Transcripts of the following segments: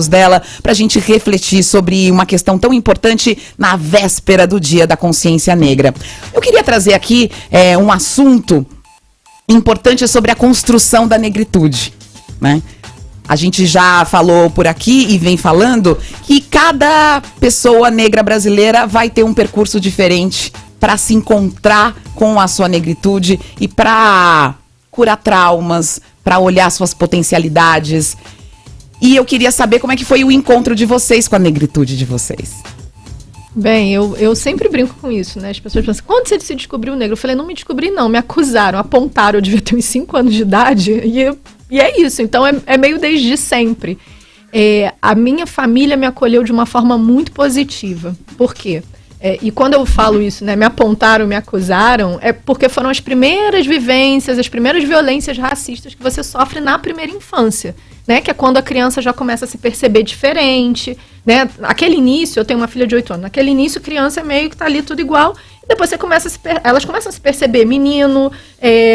dela para a gente refletir sobre uma questão tão importante na véspera do Dia da Consciência Negra. Eu queria trazer aqui um assunto importante sobre a construção da negritude, né? A gente já falou por aqui e vem falando que cada pessoa negra brasileira vai ter um percurso diferente para se encontrar com a sua negritude e para curar traumas, para olhar suas potencialidades. E eu queria saber como é que foi o encontro de vocês com a negritude de vocês. Bem, eu sempre brinco com isso, né? As pessoas pensam, quando você se descobriu negro? Eu falei, não me descobri não, me acusaram, apontaram, eu devia ter uns 5 anos de idade, e é isso, então é meio desde sempre. A minha família me acolheu de uma forma muito positiva. Por quê? E quando eu falo isso, né, me apontaram, me acusaram, é porque foram as primeiras vivências, as primeiras violências racistas que você sofre na primeira infância, né, que é quando a criança já começa a se perceber diferente, né, aquele início, eu tenho uma filha de 8 anos, naquele início criança é meio que tá ali tudo igual, e depois você elas começam a se perceber, menino,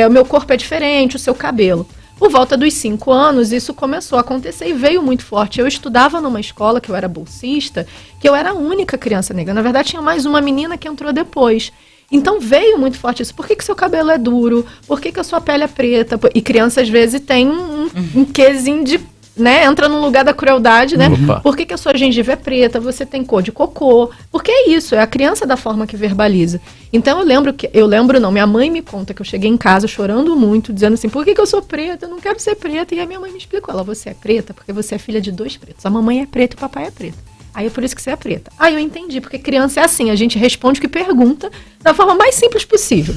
o meu corpo é diferente, o seu cabelo. Por volta dos 5 anos, isso começou a acontecer e veio muito forte. Eu estudava numa escola que eu era bolsista, que eu era a única criança negra. Na verdade, tinha mais uma menina que entrou depois. Então, veio muito forte isso. Por que seu cabelo é duro? Por que a sua pele é preta? E criança, às vezes, tem um quezinho de... né? Entra no lugar da crueldade, né? Opa. Por que a sua gengiva é preta? Você tem cor de cocô? Porque é isso, é a criança da forma que verbaliza. Então minha mãe me conta que eu cheguei em casa chorando muito, dizendo assim, por que eu sou preta? Eu não quero ser preta. E a minha mãe me explicou, você é preta porque você é filha de 2 pretos. A mamãe é preta e o papai é preto. Aí é por isso que você é preta. Aí eu entendi, porque criança é assim, a gente responde o que pergunta da forma mais simples possível.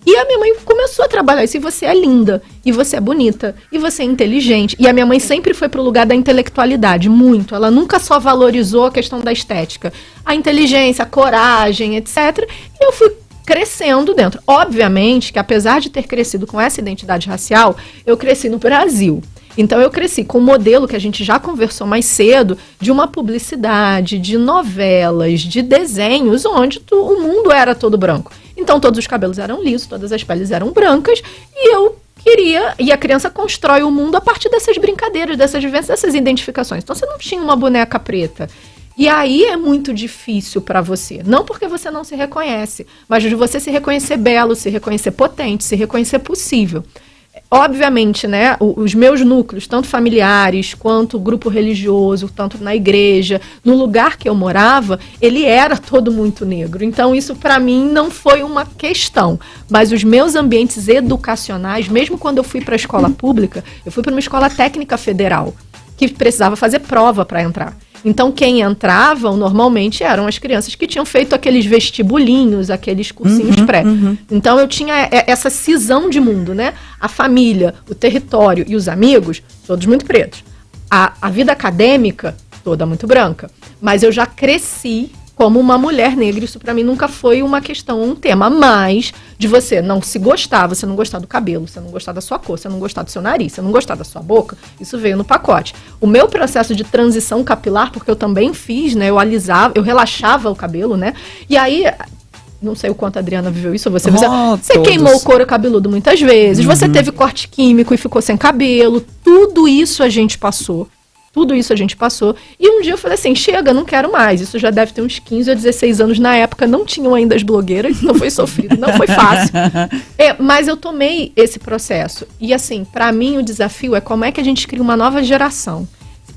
E a minha mãe começou a trabalhar isso, e você é linda, e você é bonita, e você é inteligente. E a minha mãe sempre foi pro lugar da intelectualidade, muito. Ela nunca só valorizou a questão da estética. A inteligência, a coragem, etc. E eu fui crescendo dentro. Obviamente que apesar de ter crescido com essa identidade racial, eu cresci no Brasil. Então eu cresci com um modelo que a gente já conversou mais cedo, de uma publicidade, de novelas, de desenhos, onde o mundo era todo branco. Então todos os cabelos eram lisos, todas as peles eram brancas, e eu queria... E a criança constrói o mundo a partir dessas brincadeiras, dessas vivências, dessas identificações. Então você não tinha uma boneca preta. E aí é muito difícil para você. Não porque você não se reconhece, mas de você se reconhecer belo, se reconhecer potente, se reconhecer possível. Obviamente, né, os meus núcleos, tanto familiares, quanto grupo religioso, tanto na igreja, no lugar que eu morava, ele era todo muito negro. Então, isso para mim não foi uma questão. Mas os meus ambientes educacionais, mesmo quando eu fui para a escola pública, eu fui para uma escola técnica federal, que precisava fazer prova para entrar. Então, quem entravam, normalmente, eram as crianças que tinham feito aqueles vestibulinhos, aqueles cursinhos pré. Então, eu tinha essa cisão de mundo, né? A família, o território e os amigos, todos muito pretos. A vida acadêmica, toda muito branca. Mas eu já cresci como uma mulher negra, isso para mim nunca foi uma questão, um tema, mas de você não se gostar, você não gostar do cabelo, você não gostar da sua cor, você não gostar do seu nariz, você não gostar da sua boca, isso veio no pacote. O meu processo de transição capilar, porque eu também fiz, né, eu alisava, eu relaxava o cabelo, né, e aí... Não sei o quanto a Adriana viveu isso. Você queimou o couro cabeludo muitas vezes, você teve corte químico e ficou sem cabelo, tudo isso a gente passou. Tudo isso a gente passou. E um dia eu falei assim, chega, não quero mais. Isso já deve ter uns 15 ou 16 anos. Na época não tinham ainda as blogueiras, não foi sofrido, não foi fácil. Mas eu tomei esse processo. E assim, para mim o desafio é como é que a gente cria uma nova geração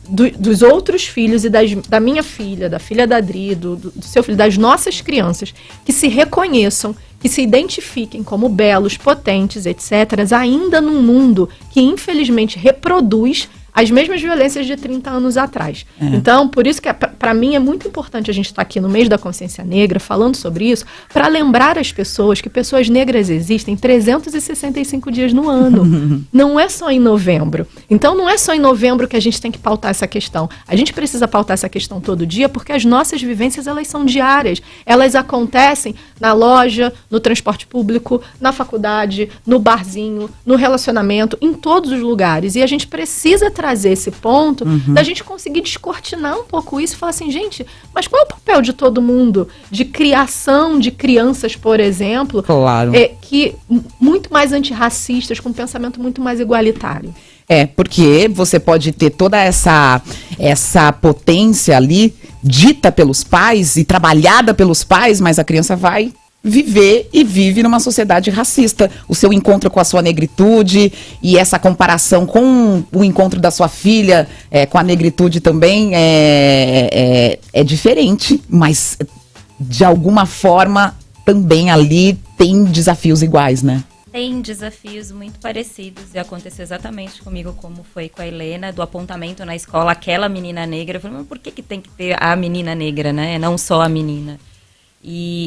dos outros filhos e da minha filha, da filha da Adri, do seu filho, das nossas crianças, que se reconheçam, que se identifiquem como belos, potentes, etc., ainda num mundo que infelizmente reproduz as mesmas violências de 30 anos atrás. Então, por isso que para mim é muito importante a gente estar aqui no mês da consciência negra, falando sobre isso, para lembrar as pessoas que pessoas negras existem 365 dias no ano. Não é só em novembro. Então, não é só em novembro que a gente tem que pautar essa questão. A gente precisa pautar essa questão todo dia, porque as nossas vivências, elas são diárias. Elas acontecem na loja, no transporte público, na faculdade, no barzinho, no relacionamento, em todos os lugares. E a gente precisa trazer esse ponto da gente conseguir descortinar um pouco isso e falar assim, gente, mas qual é o papel de todo mundo de criação de crianças, por exemplo, claro, que muito mais antirracistas, com um pensamento muito mais igualitário? Porque você pode ter toda essa potência ali dita pelos pais e trabalhada pelos pais, mas a criança vai viver e vive numa sociedade racista. O seu encontro com a sua negritude e essa comparação com o encontro da sua filha com a negritude também é diferente, mas de alguma forma também ali tem desafios iguais, né? Tem desafios muito parecidos e aconteceu exatamente comigo como foi com a Helena, do apontamento na escola, aquela menina negra. Eu falei, mas por que tem que ter a menina negra, né? Não só a menina.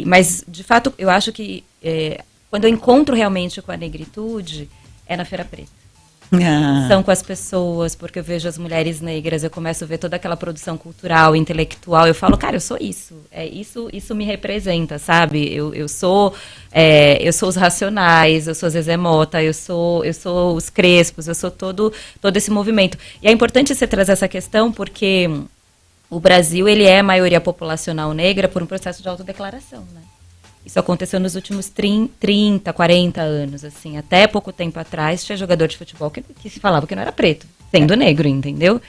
Mas, de fato, eu acho que quando eu encontro realmente com a negritude, é na Feira Preta. São com as pessoas, porque eu vejo as mulheres negras, eu começo a ver toda aquela produção cultural, intelectual, eu falo, cara, eu sou isso, isso me representa, sabe? Eu sou os Racionais, eu sou a Zezé Mota, eu sou os Crespos, eu sou todo esse movimento. E é importante você trazer essa questão porque o Brasil, ele é a maioria populacional negra por um processo de autodeclaração, né? Isso aconteceu nos últimos 30, 40 anos, assim. Até pouco tempo atrás, tinha jogador de futebol que se falava que não era preto, sendo negro, entendeu?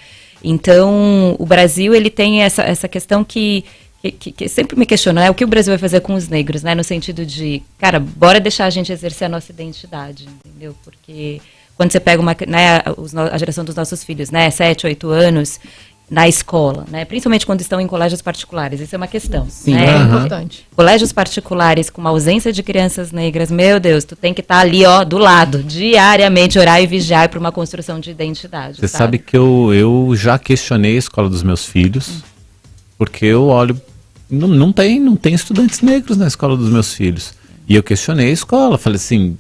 Então, o Brasil, ele tem essa questão que sempre me questiona, né? O que o Brasil vai fazer com os negros, né? No sentido de, cara, bora deixar a gente exercer a nossa identidade, entendeu? Porque quando você pega a geração dos nossos filhos, né? 7, 8 anos... na escola, né? Principalmente quando estão em colégios particulares, isso é uma questão. Sim, né? é importante. Colégios particulares com uma ausência de crianças negras, meu Deus, tu tem que estar ali, ó, do lado, diariamente, orar e vigiar para uma construção de identidade. Você sabe que eu já questionei a escola dos meus filhos, porque eu olho, não tem estudantes negros na escola dos meus filhos. E eu questionei a escola, falei assim,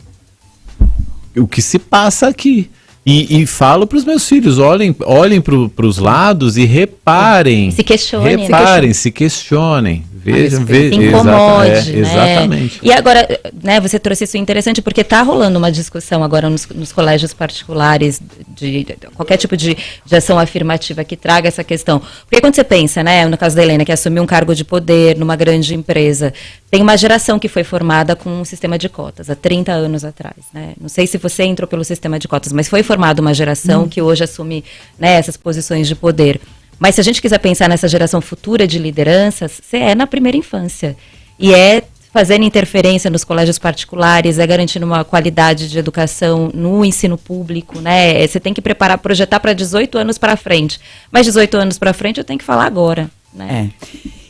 o que se passa aqui? E falo para os meus filhos, olhem para os lados e reparem. Se questionem. Reparem, se questionem. Vejam, se incomode, né? Exatamente. E agora, né, você trouxe isso interessante, porque está rolando uma discussão agora nos colégios particulares de qualquer tipo de ação afirmativa que traga essa questão. Porque quando você pensa, né, no caso da Helena, que assumiu um cargo de poder numa grande empresa, tem uma geração que foi formada com um sistema de cotas, há 30 anos atrás, né? Não sei se você entrou pelo sistema de cotas, mas foi formada uma geração que hoje assume, né, essas posições de poder. Mas se a gente quiser pensar nessa geração futura de lideranças, você é na primeira infância. E é fazendo interferência nos colégios particulares, é garantindo uma qualidade de educação no ensino público, né? Você tem que projetar para 18 anos para frente. Mas 18 anos para frente eu tenho que falar agora, né?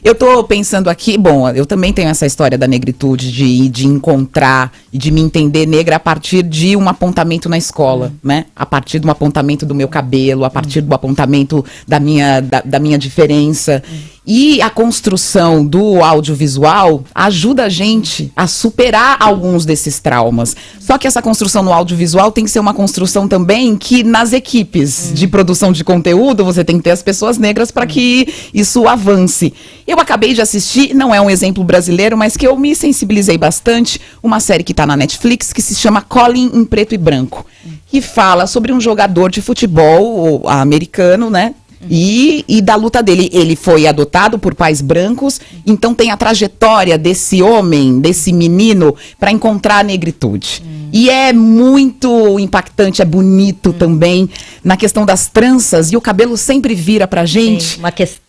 Eu tô pensando aqui, bom, eu também tenho essa história da negritude, de encontrar e de me entender negra a partir de um apontamento na escola, né? A partir de um apontamento do meu cabelo, a partir do apontamento da minha diferença. E a construção do audiovisual ajuda a gente a superar alguns desses traumas. Só que essa construção no audiovisual tem que ser uma construção também que nas equipes de produção de conteúdo você tem que ter as pessoas negras para que isso avance. Eu acabei de assistir, não é um exemplo brasileiro, mas que eu me sensibilizei bastante, uma série que está na Netflix que se chama Colin em Preto e Branco, que fala sobre um jogador de futebol americano, né? E da luta dele. Ele foi adotado por pais brancos, então tem a trajetória desse homem, desse menino, para encontrar a negritude. E é muito impactante, é bonito também, na questão das tranças, e o cabelo sempre vira pra gente. Sim, uma questão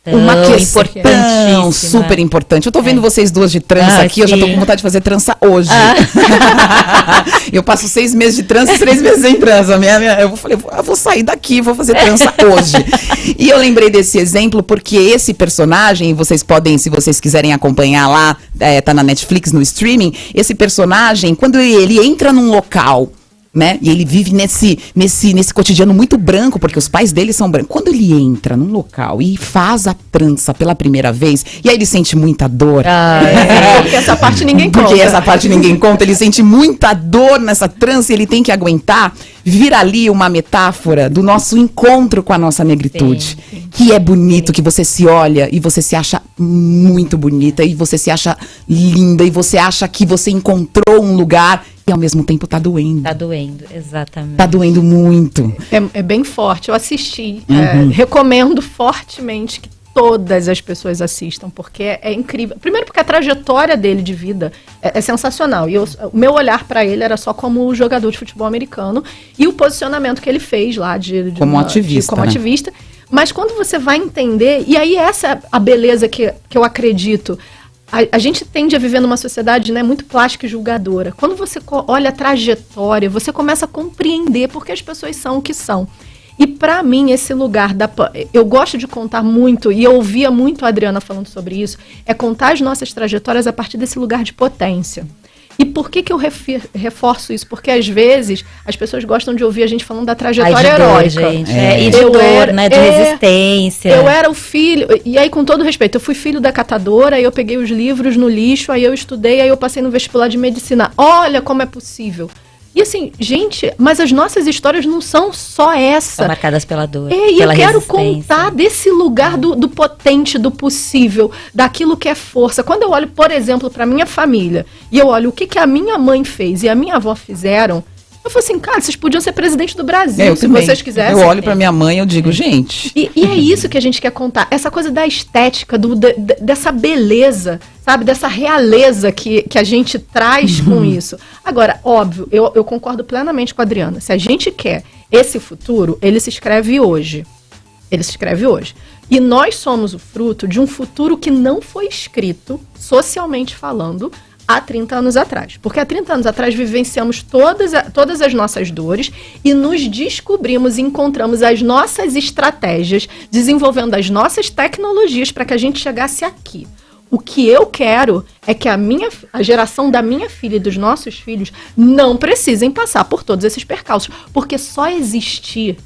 importantíssima, super importante. Eu tô vendo vocês duas de trança aqui, eu já tô com vontade de fazer trança hoje. Eu passo 6 meses de trança e 3 meses sem trança. Eu falei, eu vou sair daqui, vou fazer trança hoje. E eu lembrei desse exemplo porque esse personagem, vocês podem, se vocês quiserem acompanhar lá, tá na Netflix, no streaming, esse personagem, quando ele entra num local, né, e ele vive nesse cotidiano muito branco, porque os pais dele são brancos. Quando ele entra num local e faz a trança pela primeira vez, e aí ele sente muita dor. Porque essa parte ninguém conta. Porque essa parte ninguém conta. Ele sente muita dor nessa trança e ele tem que aguentar. Vira ali uma metáfora do nosso encontro com a nossa negritude. Sim. Que é bonito, que você se olha e você se acha muito bonita, e você se acha linda, e você acha que você encontrou um lugar e ao mesmo tempo tá doendo. Tá doendo, exatamente. Tá doendo muito. É bem forte. Eu assisti. Recomendo fortemente que todas as pessoas assistam, porque é incrível. Primeiro porque a trajetória dele de vida é sensacional. E o meu olhar para ele era só como jogador de futebol americano e o posicionamento que ele fez lá como ativista. Mas quando você vai entender, e aí essa é a beleza que eu acredito. A gente tende a viver numa sociedade, né, muito plástica e julgadora. Quando você olha a trajetória, você começa a compreender por que as pessoas são o que são. E para mim, esse lugar eu gosto de contar muito, e eu ouvia muito a Adriana falando sobre isso, é contar as nossas trajetórias a partir desse lugar de potência. E por que eu reforço isso? Porque às vezes as pessoas gostam de ouvir a gente falando da trajetória heróica. Gente. E de dor, né? De resistência. Eu era o filho, e aí com todo respeito, eu fui filho da catadora, aí eu peguei os livros no lixo, aí eu estudei, aí eu passei no vestibular de medicina. Olha como é possível. E assim, gente, mas as nossas histórias não são só essa. São marcadas pela dor, e eu quero contar desse lugar do potente, do possível, daquilo que é força. Quando eu olho, por exemplo, para minha família, e eu olho o que a minha mãe fez e a minha avó fizeram, eu falo assim, cara, vocês podiam ser presidente do Brasil, se vocês quisessem. Eu olho pra minha mãe e eu digo, gente... E é isso que a gente quer contar. Essa coisa da estética, dessa beleza, sabe? Dessa realeza que a gente traz com isso. Agora, óbvio, eu concordo plenamente com a Adriana. Se a gente quer esse futuro, ele se escreve hoje. Ele se escreve hoje. E nós somos o fruto de um futuro que não foi escrito, socialmente falando, há 30 anos atrás. Porque há 30 anos atrás vivenciamos todas as nossas dores e nos descobrimos e encontramos as nossas estratégias, desenvolvendo as nossas tecnologias para que a gente chegasse aqui. O que eu quero é que a geração da minha filha e dos nossos filhos não precisem passar por todos esses percalços. Porque só existir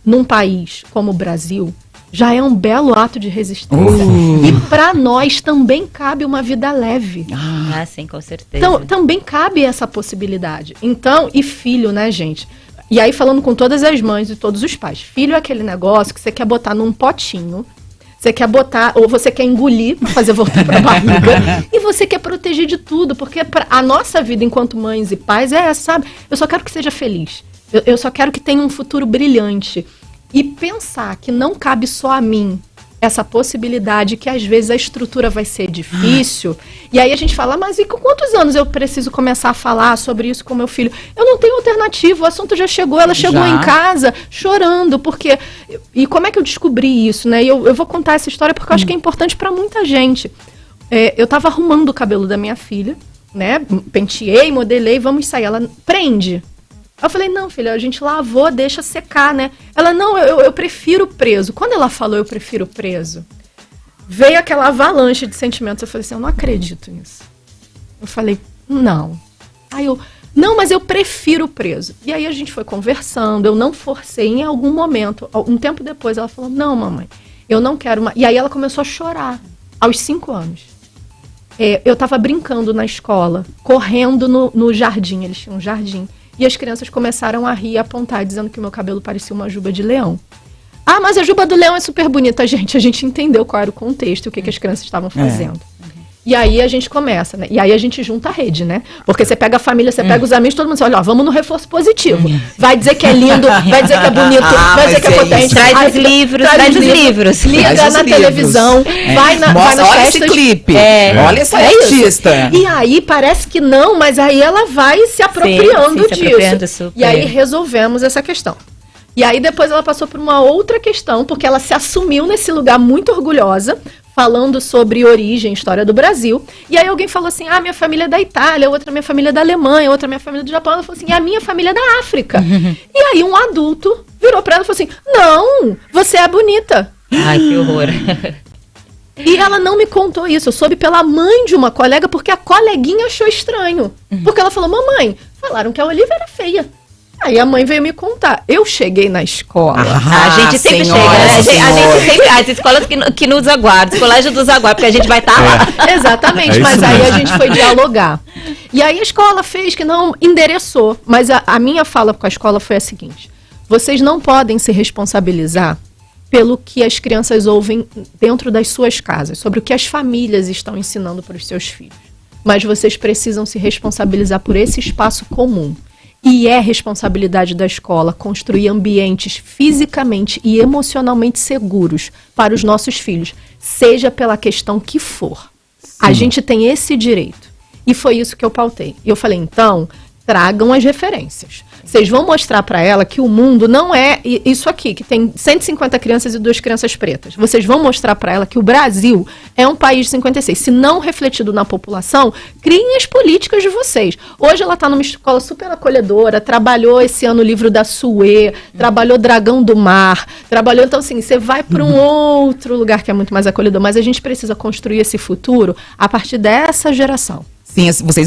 num país como o Brasil já é um belo ato de resistência. E para nós também cabe uma vida leve. Sim, com certeza. Então, também cabe essa possibilidade. Então, e filho, né, gente? E aí, falando com todas as mães e todos os pais. Filho é aquele negócio que você quer botar num potinho, você quer botar, ou você quer engolir para fazer voltar para a barriga, e você quer proteger de tudo, porque a nossa vida enquanto mães e pais é essa, sabe? Eu só quero que seja feliz. Eu só quero que tenha um futuro brilhante. E pensar que não cabe só a mim essa possibilidade, que às vezes a estrutura vai ser difícil, e aí a gente fala, mas e com quantos anos eu preciso começar a falar sobre isso com meu filho? Eu não tenho alternativa, o assunto já chegou, ela chegou em casa chorando, porque... E como é que eu descobri isso, né? E eu vou contar essa história porque eu acho que é importante para muita gente. Eu tava arrumando o cabelo da minha filha, né? Penteei, modelei, vamos sair. Ela prende. Eu falei, não, filha, a gente lavou, deixa secar, né? Ela, não, eu prefiro preso. Quando ela falou, eu prefiro preso, veio aquela avalanche de sentimentos. Eu falei assim, eu não acredito nisso. Eu falei, não. Aí não, mas eu prefiro preso. E aí a gente foi conversando, eu não forcei em algum momento. Um tempo depois ela falou, não, mamãe, eu não quero mais. E aí ela começou a chorar, aos 5 anos. Eu tava brincando na escola, correndo no jardim, eles tinham um jardim. E as crianças começaram a rir e apontar, dizendo que o meu cabelo parecia uma juba de leão. Ah, mas a juba do leão é super bonita. A gente entendeu qual era o contexto, o que as crianças estavam fazendo. E aí a gente começa, né? E aí a gente junta a rede, né? Porque você pega a família, você pega os amigos, todo mundo diz, olha, ó, vamos no reforço positivo. Vai dizer que é lindo, vai dizer que é bonito, vai dizer que é potente. Traz os livros. Liga na televisão, vai nas festas. Olha esse clipe, olha essa artista. E aí parece que não, mas aí ela vai se apropriando disso. E aí resolvemos essa questão. E aí depois ela passou por uma outra questão, porque ela se assumiu nesse lugar muito orgulhosa, falando sobre origem, história do Brasil. E aí alguém falou assim, minha família é da Itália, outra minha família é da Alemanha, outra minha família é do Japão. Ela falou assim, a minha família é da África. E aí um adulto virou pra ela e falou assim, não, você é bonita. Ai, que horror. E ela não me contou isso, eu soube pela mãe de uma colega, porque a coleguinha achou estranho. Porque ela falou, mamãe, falaram que a Olivia era feia. Aí a mãe veio me contar. Eu cheguei na escola. A gente sempre chega, né? A gente sempre. As escolas que nos aguardam, os colégios nos aguardam, porque a gente vai estar lá. Exatamente, mas aí a gente foi dialogar. E aí a escola fez que não endereçou. Mas a minha fala com a escola foi a seguinte: vocês não podem se responsabilizar pelo que as crianças ouvem dentro das suas casas, sobre o que as famílias estão ensinando para os seus filhos. Mas vocês precisam se responsabilizar por esse espaço comum. E é responsabilidade da escola construir ambientes fisicamente e emocionalmente seguros para os nossos filhos, seja pela questão que for. A gente tem esse direito. E foi isso que eu pautei. Eu falei, então, tragam as referências. Vocês vão mostrar para ela que o mundo não é isso aqui, que tem 150 crianças e 2 crianças pretas. Vocês vão mostrar para ela que o Brasil é um país de 56. Se não refletido na população, criem as políticas de vocês. Hoje ela está numa escola super acolhedora, trabalhou esse ano o livro da Suê, trabalhou Dragão do Mar, trabalhou... Então, assim, você vai para um outro lugar que é muito mais acolhedor, mas a gente precisa construir esse futuro a partir dessa geração. Sim, vocês